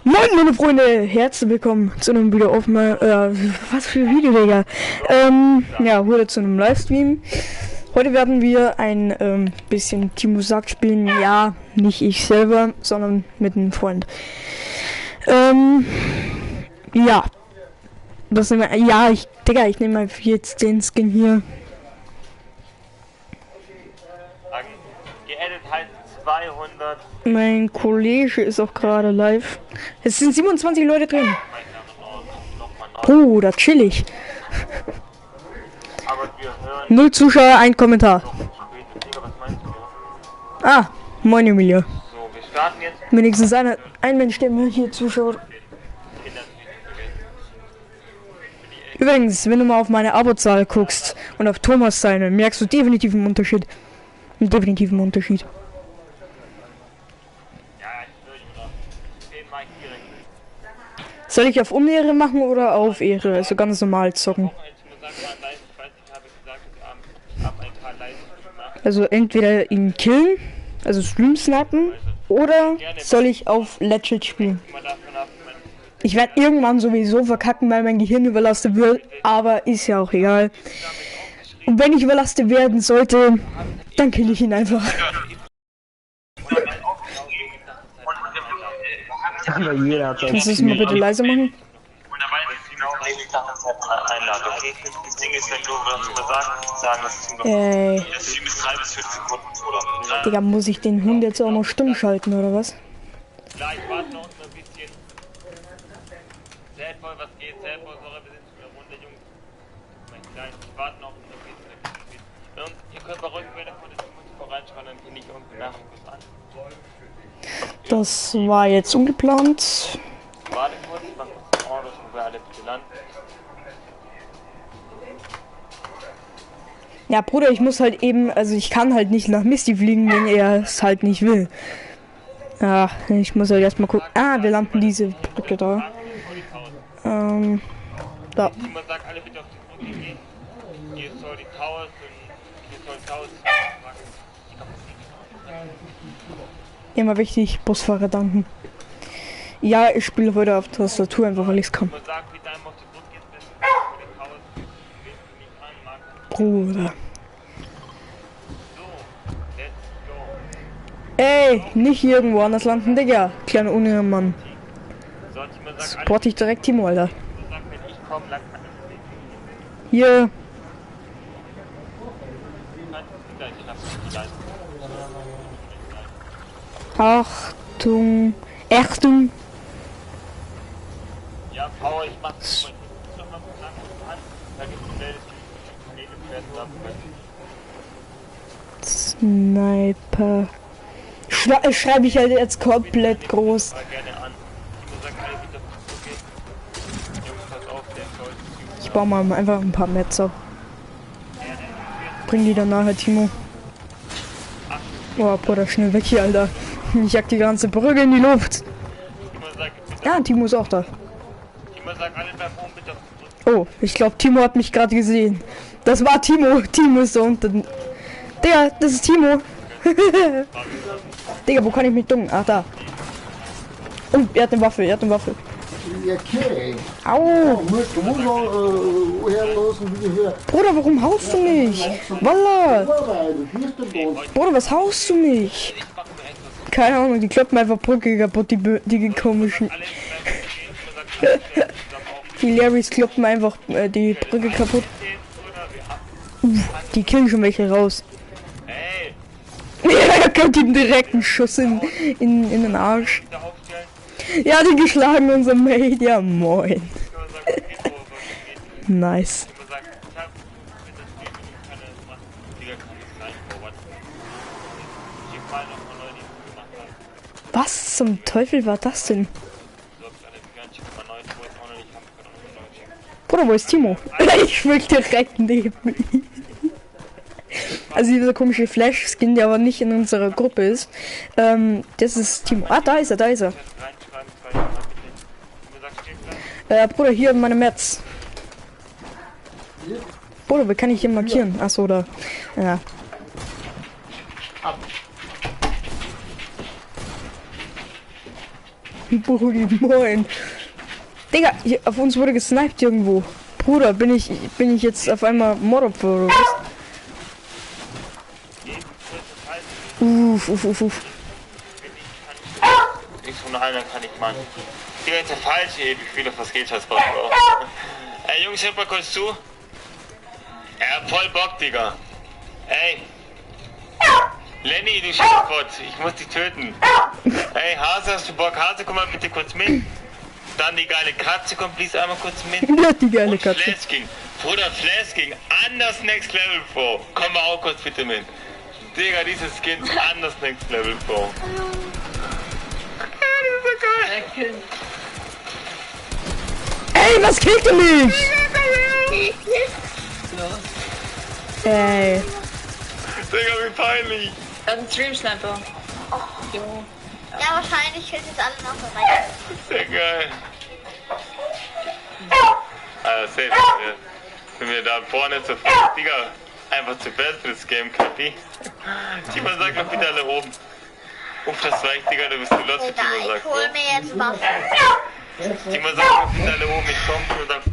Moin meine Freunde, herzlich willkommen zu einem Video auf mal, was für Video, Digga. Ja, heute zu einem Livestream. Heute werden wir ein bisschen Timo sagt spielen. Ja, nicht ich selber, sondern mit einem Freund. Ja. Das nehmen wir, ja, Digga, ich nehme mal jetzt den Skin hier. Geedit heißt 200. Mein Kollege ist auch gerade live. Es sind 27 Leute drin. Bruder, chillig. Aber wir hören 0 Zuschauer, ein Kommentar. Digga, was meinst du? Ah, moin Emilia. So, wir starten jetzt. Wenigstens ein Mensch, der mir hier zuschaut. Übrigens, wenn du mal auf meine Abozahl guckst und auf Thomas seine, merkst du definitiv einen Unterschied. Einen definitiven Unterschied. Ja, ich höre dich, oder? 10 Mike direkt. Soll ich auf Unehre machen oder auf Ehre? Also ganz normal zocken. Ich muss sagen, live, ich weiß, ich habe gesagt, ich habe ein paar live gemacht. Also entweder ihn killen, also Stream snipen, oder soll ich auf Legit spielen? Immer davon ab, Ich werde irgendwann sowieso verkacken, weil mein Gehirn überlastet wird, aber ist ja auch egal. Und wenn ich überlastet werden sollte, dann kill ich ihn einfach. Kannst du es mal bitte leiser machen? Und dabei ist genau richtig, dass es einladen. Okay, das Ding ist, wenn du was sagen, das Team das Team ist 3 bis 5 Sekunden oder. Digga, muss ich den Hund jetzt auch noch stumm schalten, oder was? Klar, ich warte noch ein bisschen. Sad Boy, was geht? Sad Boy, sorry, wir sind schon in der Runde, Jungs. Mein Klein, ich warte noch ein bisschen. Und ihr könnt bei Rückwärts von der Team reinschreiben, dann finde ich irgendwie nachher kurz an. Das war jetzt ungeplant. Warte kurz, ich mach kurz Ordnung, wo wir alle gelandet. Ja, Bruder, ich muss halt eben, also ich kann halt nicht nach Misty fliegen, wenn er es halt nicht will. Ja, ich muss halt erstmal gucken. Ah, wir landen diese Brücke da. Da. Timo sagt, alle bitte auf die Brücke gehen. Hier soll die Towers und hier soll Towers. Immer wichtig, Busfahrer danken. Ja, ich spiele heute auf Tastatur einfach, weil ich es kann. Timo sagt, bitte einmal auf die Brücke gehen, wenn du die Towers nicht an, Marc. Bruder. So, let's go. Ey, nicht irgendwo anders landen, Digga. Kleiner Unehrenmann. So, Timo sagt, alle Sport ich direkt Timo, Alter. Timo sagt, wenn ich komme, langt man das nicht. Hier. Ich schnapp die Leiste. Achtung. Achtung. Ja, Power, ich mach das mal. Ich mach mal langsam an. Da gibt's schnell das Sniper. Schreibe ich halt jetzt komplett groß. mal gerne an. Timo sagt, alle bitte auf die Brücke. Jungs, pass auf, der soll. Ich baue mal einfach ein paar Metzer. Bring die dann nachher, Timo. Boah, Bruder, schnell weg hier, Alter. Ich jag die ganze Brücke in die Luft. Timo sagt, bitte. Ja, Timo ist auch da. Timo sagt, alle bleiben oben, bitte auf die Brücke. Oh, ich glaube, Timo hat mich gerade gesehen. Das war Timo. Timo ist da unten. Digga, das ist Timo. Digga, wo kann ich mich ducken? Ach, da. Oh, er hat eine Waffe, Okay. Au. Du musst auch herlosen hier. Bruder, warum haust du mich? Wallah. Vorbereitet. Hier ist der Boss. Bruder, was haust du mich? Keine Ahnung, die kloppen einfach Brücke kaputt, die komischen. Die Larrys kloppen einfach die Brücke kaputt. Die killen schon welche raus. Hey, Er kommt ihm direkt einen Schuss in den Arsch. bitte aufstellen. Ja, die geschlagen unser Mate. Ja, moin. Timo sagt, okay, so, geht. Nice. Timo sagt, ich hab mit das Spiel, wenn du keine machst. Digga, kann ich rein, Robert. Ich fall noch mal Leute, die gemacht haben. Was zum Teufel war das denn? So, eine Fernchen Nummer 9, wo es auch noch nicht haben können, auch noch schicken. Bruder, wo ist Timo? Ich schwöre direkt neben ihm. Also dieser komische Flash-Skin, der aber nicht in unserer Gruppe ist. Das ist Timo. Ah, da ist er. Reinschreiben, 2 Jahre bitte. Timo sagt, stehen bleiben. Bruder, hier meine Mets. Bruder, wie kann ich hier markieren? Achso, da. Ja. Brudi, moin. Digga, hier, auf uns wurde gesniped irgendwo. Bruder, bin ich jetzt auf einmal Mordopfer oder was? Uff. Ich von einer kann ich machen. Digga, ist der falsche Hebel. Ich will auf was geht, Scheiß Bot. Ey, Jungs, hört mal kurz zu. Er hat voll Bock, Digga. Ey. Lenny, du Scheißbot. Ich muss dich töten. Ey, Hase, hast du Bock? Hase, komm mal bitte kurz mit. Dann die geile Katze, komm please einmal kurz mit. Ja, die geile Und Katze. Flasking. Bruder, Flasking. Anders Next Level, Bro. Komm mal auch kurz bitte mit. Digga, dieses Skin ist anders Next Level, Bro. Das ist so geil. Ey, was killt du mich? Ey. Digga, wie peinlich. Das ist ein Stream-Sniper. Jo. Ja, wahrscheinlich killt jetzt alle noch bereit. Sehr geil. Also, safe. Wenn wir da vorne zu Digga, einfach zu best für das Game, Kapi. Timo sagt noch wieder alle oben. Uff, das reicht, Digga, du bist zu los, Bruder, Timo ich sagt. hol mir jetzt Waffen. Timo sagt noch wieder alle oben, ich komm, Timo sagt,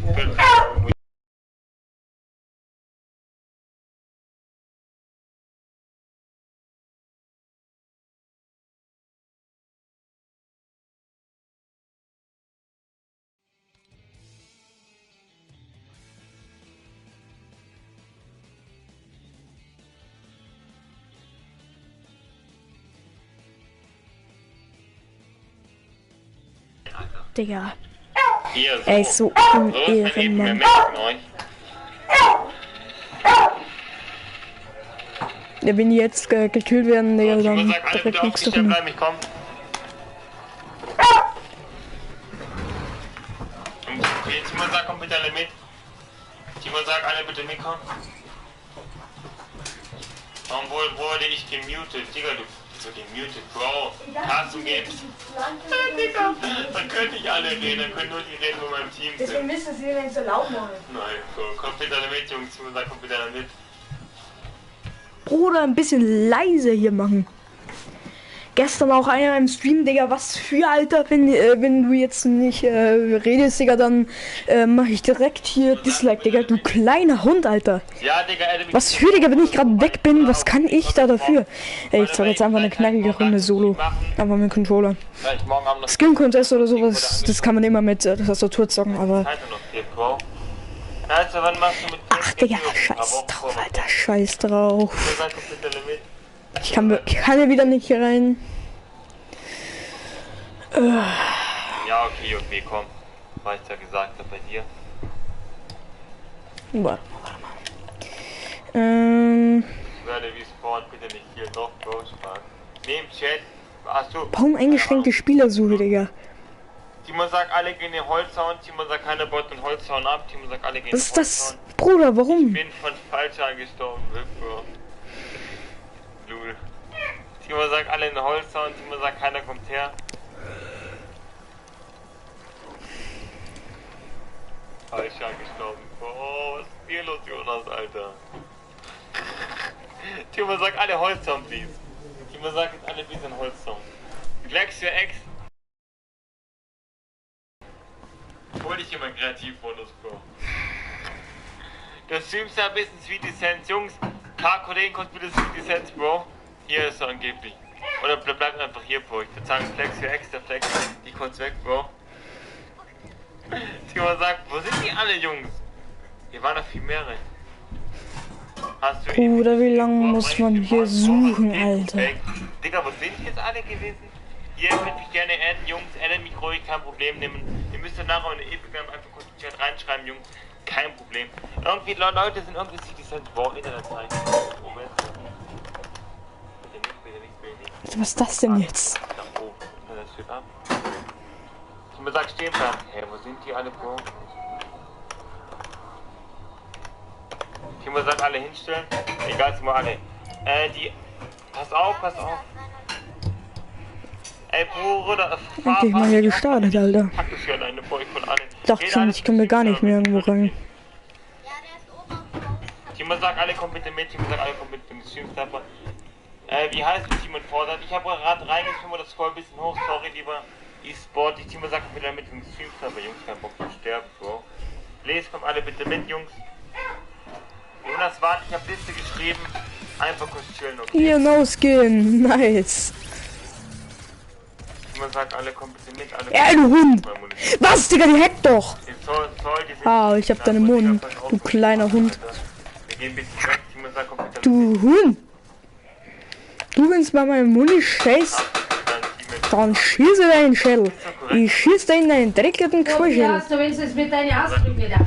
Digga. hier, so. Er ist so ein So ist mein Leben mehr Ehrenmann. Mensch von euch. Ja, wenn die jetzt gekillt werden, Digga, Timo dann sagt, alle direkt bitte nichts aufgestellt davon. bleiben, ich komm. Okay, Timo sagt, komm bitte alle mit. Timo sagt, alle bitte mitkommen. Warum wurde ich gemutet? Digga, du bist so gemutet, Bro. Hast du Games? Digga, dann können nicht alle reden, dann können nur die reden, wo meinem Team sind. müsst ihr sie nicht so laut machen. Nein, so, kommt bitte alle mit, Jungs. Timo sagt, kommt bitte alle mit. Bruder, ein bisschen leise hier machen. Gestern auch einer im Stream, Digga, was für, Alter, wenn du jetzt nicht redest, Digga, dann mache ich direkt hier Dislike, Digga, du kleiner Hund, Alter. Ja, Digga, Was für, Digga, wenn ich gerade weg bin, was kann ich da dafür? Ey, ich zeig jetzt einfach eine knackige Runde Solo. Einfach mit dem Controller. Vielleicht morgen Abend noch Skin Contest oder sowas, das kann man immer mit Tastatur zocken, aber... Zeit noch hier, Bro. Also, wann machst du mit Ach, Digga, scheiß drauf, Alter, scheiß drauf. Timo sagt, kommt bitte alle mit. Ich kann ja wieder nicht hier rein. Ja, okay, komm. Was ich ja gesagt habe bei dir. Warte mal. Ich werde wie Sport, bitte nicht hier. Doch, Bro, Spaß. Neben Chat. Hast du. Warum eingeschränkte Spielersuche, Digga? Timo sagt, alle gehen in Holzhauen. Timo sagt, keine Bot in Holzhauen ab. Timo sagt, alle gehen in Was ist das? Holzhauen. Bruder, Ich warum? bin von Falscher gestorben, Bro. Lul. Timo sagt, alle in Holzhauen. Timo sagt, keiner kommt her. Falscher gestorben. Oh, was ist hier los, Jonas, Alter? Timo sagt, alle Holzhauen, please. Timo sagt jetzt alle please in Holzhauen. Flex für Ex. Hol dich jemand Kreativbonus, Bro. Das streamst ja ein bisschen Sweet Essence. Jungs, Kollegen kostet bitte Sweet Essence, Bro. Hier ist er angeblich. Oder bleibt einfach hier, Bro. Ich würde sagen, Flex für Ex, der Flex. Die kurz weg, Bro. Timo sagt, wo sind die alle, Jungs? Hier waren noch viel mehrere. Hast du Bruder, wie lange muss man hier suchen, Alter? Digga, wo sind die jetzt alle gewesen? Ihr könnt mich gerne adden, Jungs. Adden mich ruhig, kein Problem nehmen. Ihr müsst dann nachher in den Epigram einfach kurz in den Chat reinschreiben, Jungs. Kein Problem. Irgendwie, Leute sind irgendwie die sind wow, Internetzeichen. Moment. Was ist das denn jetzt? Nach oben. Das steht ab. Ich mir sagt, stehen bleiben. Hey, wo sind die alle, Bro? Timo sagt, alle hinstellen. Egal, sind wir alle. Pass auf. Ey, Bruder, Endlich mal hier gestartet, Alter. Pack das hier alleine, Bro, ich von alle. Dachte schon, ich komme gar nicht mehr irgendwo rein. Ja, der ist oben auf dem Haus. Timo sagt, alle kommen bitte mit. Timo sagt, alle kommen mit. Bin ich Streamstapper. Wie heißt du, Timo fordert? Ich habe gerade reingeschrieben, das Scroll ein bisschen hoch. Sorry, lieber. E-Sport, die Timo sagt wieder mit dem Stream, aber Jungs, kein Bock zu sterben, Bro. Lest, kommt alle bitte mit, Jungs. Jonas, warte, ich hab Liste geschrieben. Einfach kurz chillen, okay? Hier, no skin. Nice. Timo sagt, alle kommen bitte mit, alle Ja, du Hund. Was, Digga, die hackt doch. Ah, ich hab deinen Mund, du kleiner Hund. Wir gehen ein bisschen weg, Timo sagt, komm bitte. Du Hund. Du willst bei meinem Mund scheiß. Dann schieße deinen Schädel. Ich schieße dir in deinen dreckigen Querschädel. Hast du wenigstens mit deiner Ausdruck wieder?